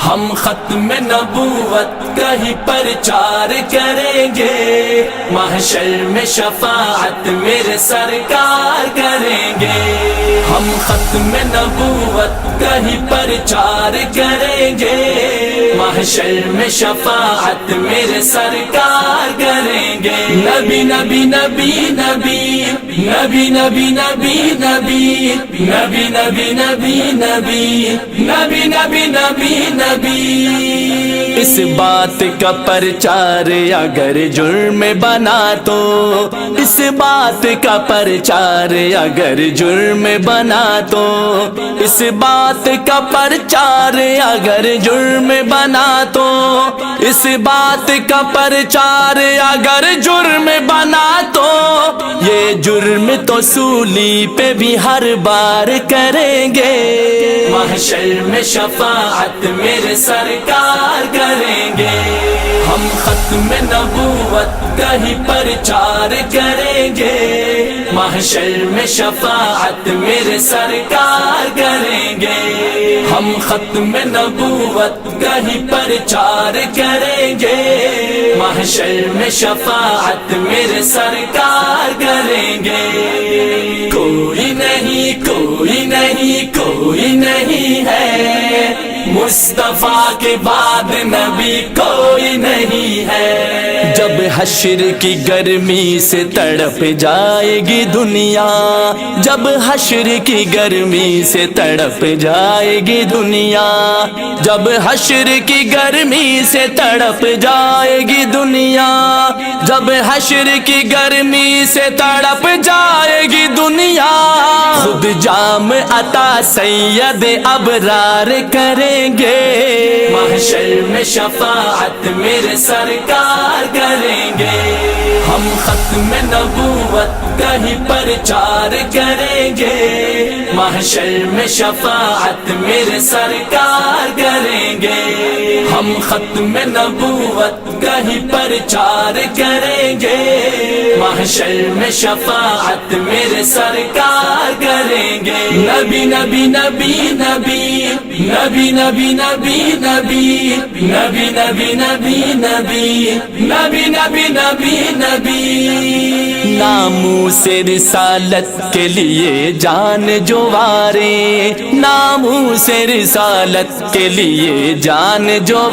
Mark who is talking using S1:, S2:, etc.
S1: ہم ختم نبوت کا ہی پرچار کریں گے، محشر میں شفاعت میرے سرکار کریں گے۔ ہم ختم نبوت کا ہی پرچار کریں گے، محشر میں شفاعت میرے سرکار کریں گے۔ نبی نبی نبی نبی نبی نبی نبی نبی نبی نبی نبی نبی نبی نبی نبی نبی۔ اس بات کا پرچار اگر جرم بنا تو، اس بات کا پرچار اگر جرم بنا تو، اس بات کا پرچار اگر جرم بنا تو، اس بات کا پرچار اگر جرم بنا تو، یہ جرم تو سولی پہ بھی ہر بار کریں گے، محشر میں شفاعت میرے سرکار کریں گے۔ ہم ختم نبوت کا ہی پرچار کریں گے، محشر میں شفاعت میرے سرکار کریں گے۔ ہم ختم نبوت کا ہی پرچار کریں گے، محشر میں شفاعت میرے سرکار کریں گے۔ کوئی نہیں کوئی نہیں کوئی نہیں ہے، مصطفیٰ کے بعد نبی کوئی نہیں ہے۔ جب حشر کی گرمی سے تڑپ جائے گی دنیا، جب حشر کی گرمی سے تڑپ جائے گی دنیا، جب حشر کی گرمی سے تڑپ جائے گی دنیا، جب حشر کی گرمی سے تڑپ جائے گی دنیا، خود جام عطا سید ابرار کریں گے، محشر میں شفاعت میرے سرکار کریں گے۔ ہم ختم نبوت کا ہی پرچار کریں گے، محشر میں شفاعت میرے سرکار کریں گے۔ ہم ختم نبوت کا ہی پرچار کریں گے، محشر میں شفاعت میرے سرکار کریں گے۔ نبی نبی نبی نبی نبی نبی نبی نبی نبی نبی نبی نبی نبی نبی نبی نبی۔ ناموس رسالت کے لیے جان جو وارے، ناموس رسالت کے لیے جان جو